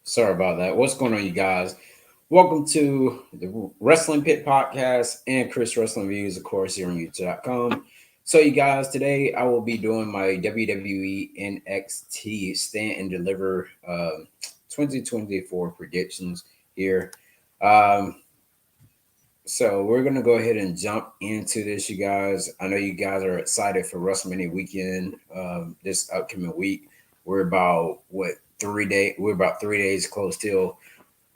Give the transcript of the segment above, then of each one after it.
Sorry about that. What's going on, you guys? Welcome to the Wrestling Pit Podcast and Chris Wrestling Views, of course, here on YouTube.com. So, you guys, today I will be doing my WWE NXT Stand and Deliver 2024 predictions here. Um, so, we're going to go ahead and jump into this, you guys. I know you guys are excited for WrestleMania weekend this upcoming week. We're about, what, 3 days? We're about 3 days close till.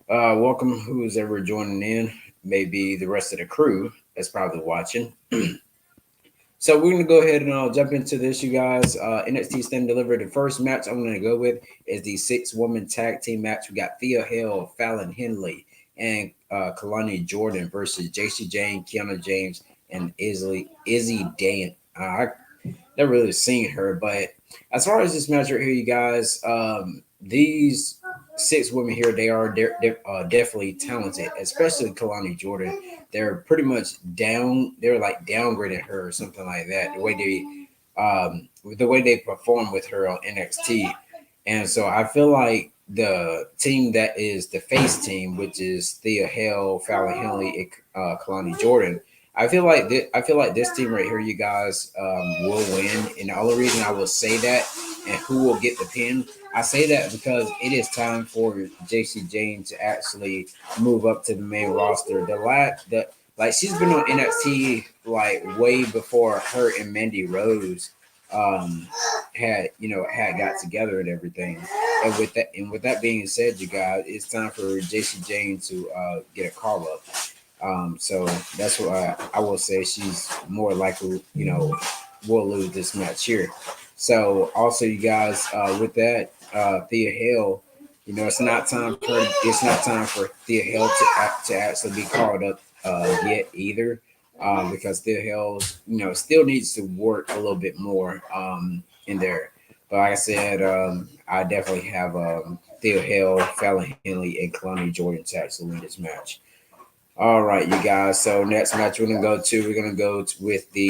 Welcome, who's ever joining in. Maybe the rest of the crew that's probably watching. So we're gonna go ahead and jump into this, you guys. NXT Stand Deliver. The first match I'm gonna go with is the six-woman tag team match. We got Thea Hale, Fallon Henley, and Kalani Jordan versus JC Jane, Kiana James, and Izzy Dan. I never really seen her, but as far as this match right here, you guys, these six women here, they are definitely talented, especially Kalani Jordan. They're pretty much down. They're like downgrading her or something like that. The way they perform with her on NXT, and so I feel like the team that is the face team, which is Thea Hale, Fallon Henley, and Kalani Jordan. I feel like this team right here, you guys, will win. And the only reason I will say that, and who will get the pin, I say that because it is time for JC Jane to actually move up to the main roster. The like she's been on NXT like way before her and Mandy Rose had got together and everything. And with that being said, you guys, it's time for JC Jane to get a call up. So that's why I will say she's more likely, will lose this match here. So also, you guys, with that, Thea Hale, it's not time for Thea Hale to actually be called up yet either, because Thea Hale, still needs to work a little bit more in there. But like I said, I definitely have Thea Hale, Fallon Henley, and Kalani Jordan to actually win this match. All right, you guys. So next match we're gonna go with the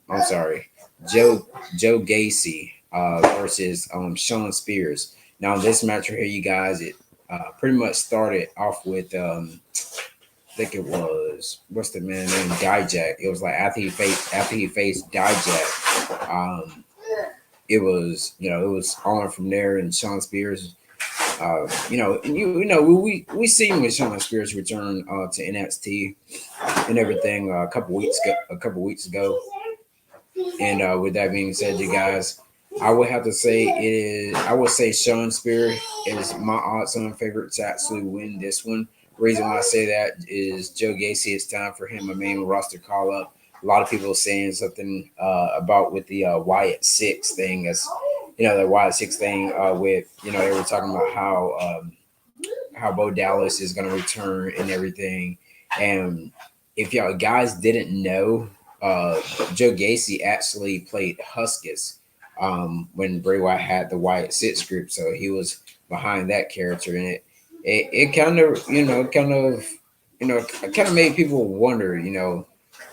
I'm sorry, Joe Gacy versus Sean Spears. Now this match right here, you guys, it pretty much started off with I think it was, what's the man name, Dijak. It was like after he faced Dijak, it was on from there, and Sean Spears, we seen when Sean Spears returned to NXT and everything a couple weeks ago. And with that being said, you guys, I would say Sean Spears is my odds-on favorite to actually win this one. Reason why I say that is Joe Gacy. It's time for him a main roster call up. A lot of people saying something about with the Wyatt Six thing, as the Wyatt Six thing with they were talking about how Bo Dallas is going to return and everything. And if y'all guys didn't know, Joe Gacy actually played Huskus when Bray Wyatt had the Wyatt Six group, so he was behind that character, and it kind of kind of made people wonder,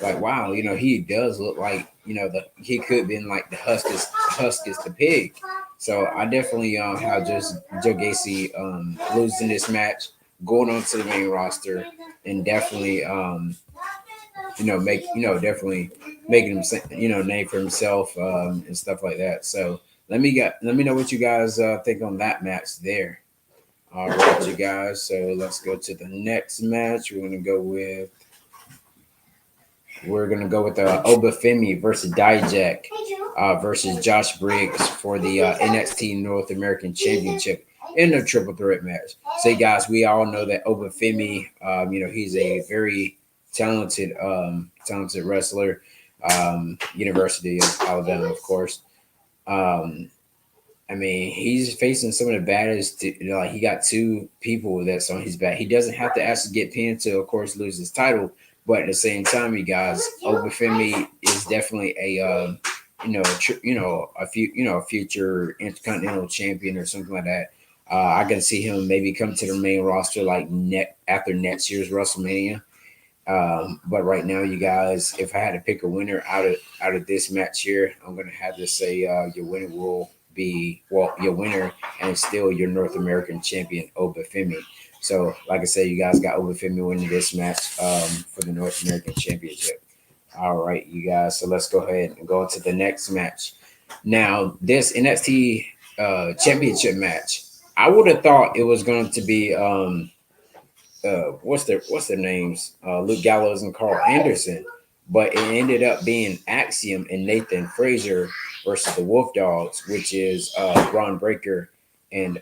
like, wow, he does look like he could have been like the Huskus the pig. So I definitely have just Joe Gacy losing this match, going on to the main roster, and definitely definitely making him name for himself and stuff like that. So let me know what you guys think on that match there. All right, you guys. So let's go to the next match. We're gonna go with Obafemi versus Dijak versus Josh Briggs for the NXT North American Championship in a triple threat match. So, you guys, we all know that Obafemi, he's a very talented wrestler. University of Alabama, of course. Um, I mean, he's facing some of the baddest. Like, he got two people that's on his back. He doesn't have to actually get pinned to, of course, lose his title. But at the same time, you guys, Obafemi is definitely a future intercontinental champion or something like that. I can see him maybe come to the main roster like after next year's WrestleMania. But right now, you guys, if I had to pick a winner out of this match here, I'm gonna have to say your winner will be your winner and still your North American champion Obafemi. So, like I said, you guys got Obafemi winning this match for the North American Championship. All right, you guys. So let's go ahead and go into the next match. Now, this NXT Championship match, I would have thought it was going to be what's their names? Luke Gallows and Carl Anderson, but it ended up being Axiom and Nathan Frazier versus the Wolf Dogs, which is Braun Breaker and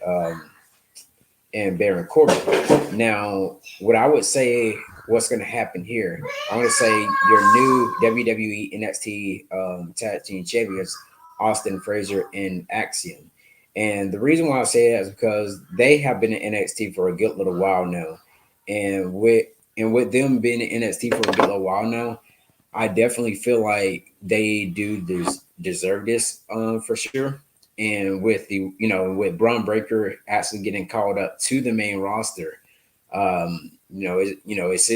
Baron Corbin. Now, what I would say, what's going to happen here? I want to say your new WWE NXT Tag Team Champions, Austin Frazier and Axiom. And the reason why I say that is because they have been in NXT for a good little while now, and with them being in NXT for a good little while now, I definitely feel like they do deserve this for sure. And with with Braun Breaker actually getting called up to the main roster, it's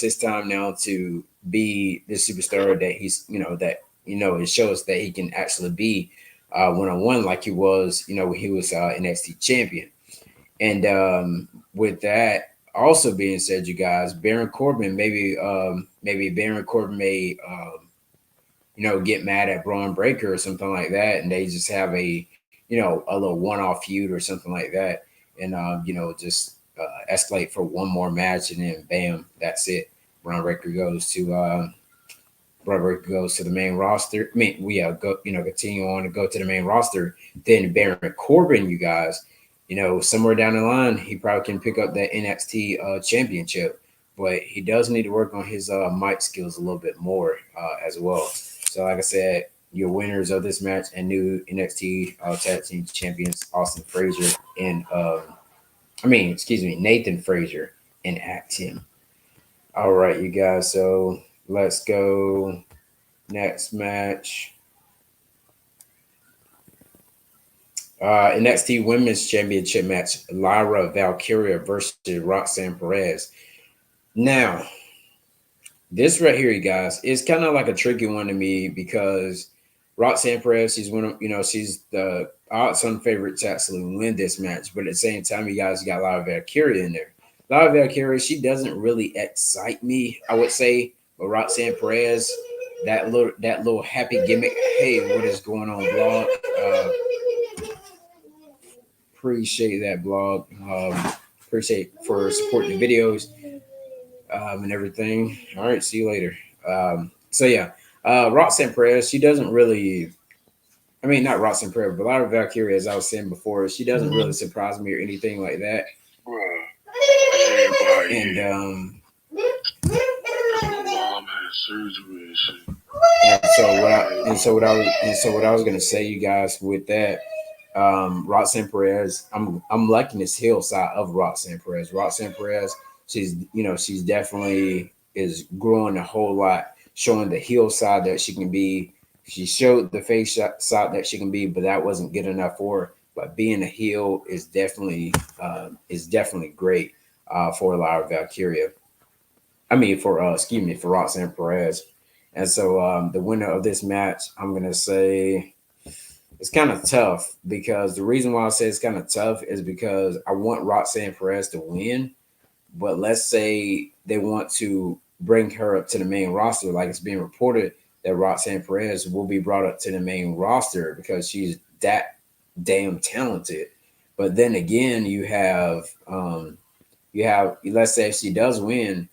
his time now to be the superstar that it shows that he can actually be 1-on-1 like he was when he was NXT champion. And with that also being said, you guys, Baron Corbin maybe Baron Corbin may get mad at Braun Breaker or something like that, and they just have a little one-off feud or something like that, and just escalate for one more match, and then bam, that's it. Braun Breaker goes to the main roster. I mean, we continue on to go to the main roster. Then Baron Corbin, you guys, somewhere down the line, he probably can pick up that NXT championship, but he does need to work on his mic skills a little bit more as well. So, like I said, your winners of this match and new NXT Tag Team Champions, Austin Frazier and Nathan Frazier and Axiom. All right, you guys. So let's go next match. NXT Women's Championship match: Lyra Valkyria versus Roxanne Perez. Now, this right here, you guys, is kind of like a tricky one to me because Roxanne Perez, she's the odds-on favorite to actually win this match. But at the same time, you guys got Lyra Valkyria in there. Lyra Valkyria, she doesn't really excite me, I would say. But Roxanne Perez, that little happy gimmick. Hey, what is going on, blog? Appreciate that, blog. Appreciate for supporting the videos and everything. All right, see you later. Roxanne Perez, she doesn't really. I mean, not Roxanne Perez, but Lyra Valkyria, as I was saying before, she doesn't really surprise me or anything like that. And what I was gonna say, you guys, with that, Roxanne Perez, I'm liking this heel side of Roxanne Perez. Roxanne Perez, she's definitely is growing a whole lot, showing the heel side that she can be. She showed the face side that she can be, but that wasn't good enough for her. But being a heel is definitely great for Lyra Valkyria. I mean, for Roxanne Perez. And so the winner of this match, I'm gonna say it's kind of tough, because the reason why I say it's kind of tough is because I want Roxanne Perez to win, but let's say they want to bring her up to the main roster, like it's being reported that Roxanne Perez will be brought up to the main roster because she's that damn talented. But then again, you have let's say if she does win,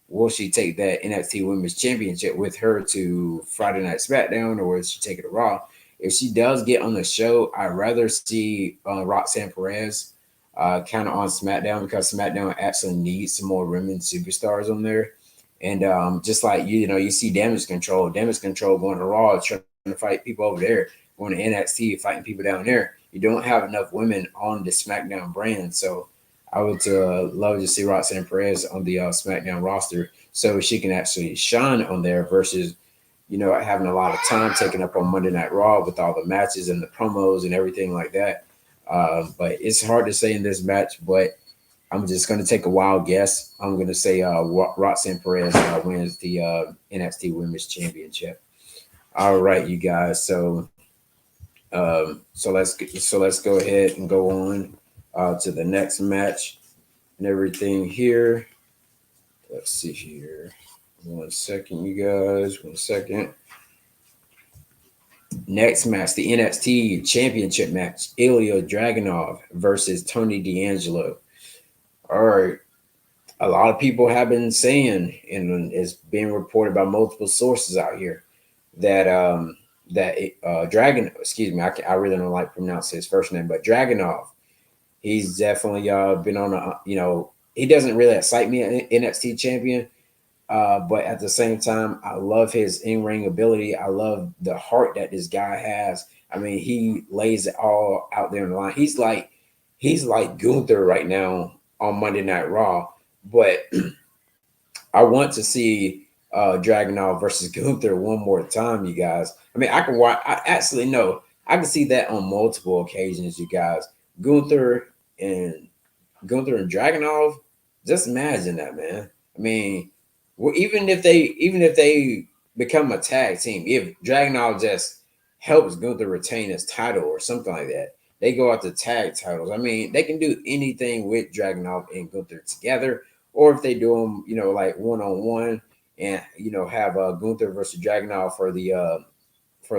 will she take that NXT Women's Championship with her to Friday Night SmackDown, or will she take it to Raw? If she does get on the show, I'd rather see Roxanne Perez kind of on SmackDown, because SmackDown actually needs some more women superstars on there. And just like you see Damage Control going to Raw, trying to fight people over there, going to NXT, fighting people down there. You don't have enough women on the SmackDown brand, so I would love to see Roxanne Perez on the SmackDown roster so she can actually shine on there versus, having a lot of time taken up on Monday Night Raw with all the matches and the promos and everything like that. But it's hard to say in this match, but I'm just going to take a wild guess. I'm going to say Roxanne Perez wins the NXT Women's Championship. All right, you guys. So So let's go ahead and go on to the next match and everything here. Let's see here. 1 second, you guys. 1 second. Next match, the NXT Championship match: Ilya Dragunov versus Tony D'Angelo. All right, a lot of people have been saying, and it's being reported by multiple sources out here that Dragon, excuse me, I really don't like pronounce his first name, but Dragunov, he's definitely been on a, he doesn't really excite me an NXT champion, but at the same time, I love his in ring ability. I love the heart that this guy has. I mean, he lays it all out there in the line. He's like Gunther right now on Monday Night Raw, but I want to see Dragunov versus Gunther one more time, you guys. I mean, I can watch. I actually know I can see that on multiple occasions, you guys. Gunther and Gunther and Dragunov. Just imagine that, man. I mean, well, even if they become a tag team, if Dragunov just helps Gunther retain his title or something like that, they go out to tag titles. I mean, they can do anything with Dragunov and Gunther together, or if they do them, like one on one, and have Gunther versus Dragunov for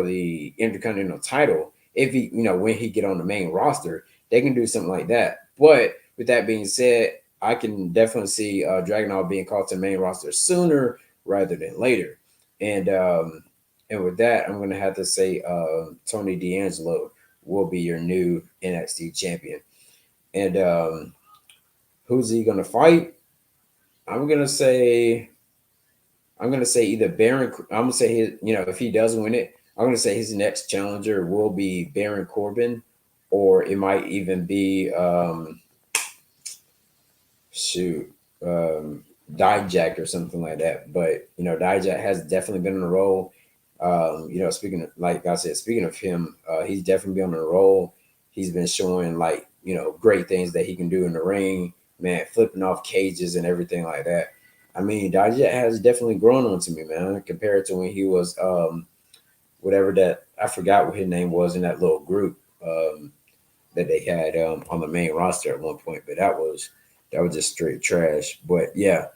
the Intercontinental title. If he, when he get on the main roster, they can do something like that. But with that being said, I can definitely see Dragunov being called to the main roster sooner rather than later. And with that, I'm going to have to say Tony D'Angelo will be your new NXT champion. And who's he going to fight? I'm going to say either Baron. I'm going to say his. If he does win it, I'm going to say his next challenger will be Baron Corbin, or it might even be shoot, Dijak or something like that. But Dijak has definitely been on a roll. Speaking of, like I said, speaking of him, he's definitely been on a roll. He's been showing like great things that he can do in the ring, man, flipping off cages and everything like that. I mean, Dijak has definitely grown onto me, man, compared to when he was whatever that I forgot what his name was in that little group that they had on the main roster at one point. But that was just straight trash. But yeah,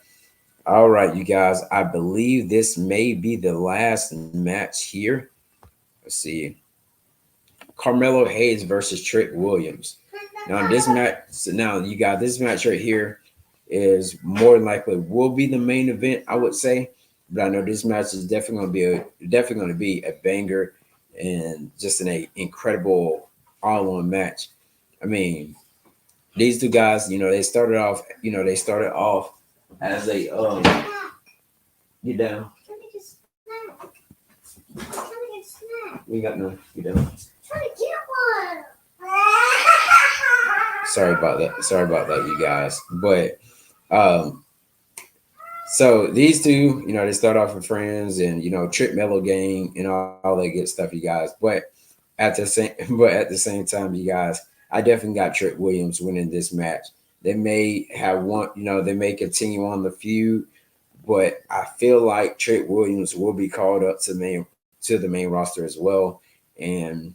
all right, you guys. I believe this may be the last match here. Let's see. Carmelo Hayes versus Trick Williams. Now this match, so now you got this match right here is more than likely will be the main event, I would say. But I know this match is definitely going to be a banger and just an incredible all-on match. I mean, these two guys, they started off as a get down. We got no get down. Sorry about that, you guys. But so these two, they start off with friends and Trip Mellow Gang and all that good stuff, you guys. But at the same time, you guys, I definitely got Trick Williams winning this match. They may have one, they may continue on the feud, but I feel like Trick Williams will be called up to the main roster as well. And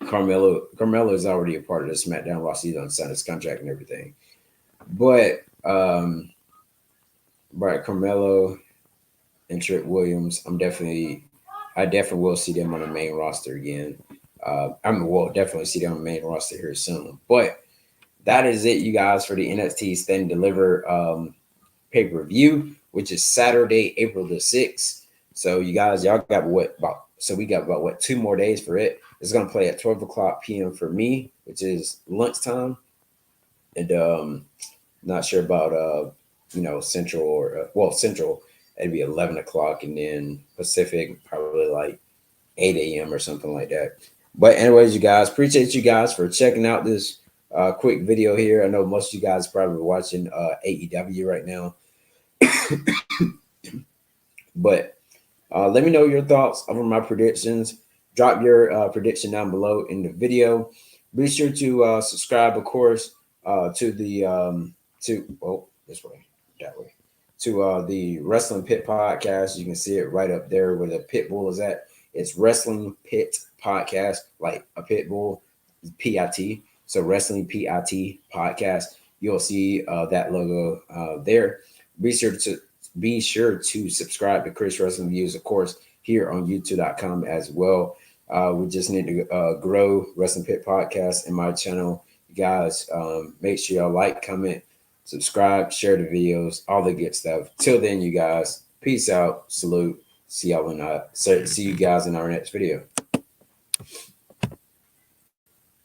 Carmelo is already a part of the SmackDown roster. He's on signed his contract and everything. But Carmelo and Trick Williams, I definitely will see them on the main roster again. We'll definitely see them on the main roster here soon. But that is it, you guys, for the NXT Stand and Deliver pay per view, which is Saturday, April the 6th. So you guys, y'all got we got about 2 more days for it. It's gonna play at 12 o'clock p.m. for me, which is lunchtime, and not sure about Central or Central. It'd be 11 o'clock, and then Pacific probably like 8 a.m. or something like that. But anyways, you guys, appreciate you guys for checking out this quick video here. I know most of you guys probably watching AEW right now, but let me know your thoughts over my predictions. Drop your prediction down below in the video. Be sure to subscribe, of course, to the this way, that way, to the Wrestling Pit podcast. You can see it right up there where the pit bull is at. It's Wrestling Pit Podcast, like a pit bull, PIT. So Wrestling PIT Podcast. You'll see that logo there. Be sure to subscribe to Chris Wrestling Views, of course, here on YouTube.com as well. We just need to grow Wrestling Pit Podcast in my channel. You guys, make sure y'all like, comment, subscribe, share the videos, all the good stuff. Till then, you guys, peace out, salute. See you guys in our next video.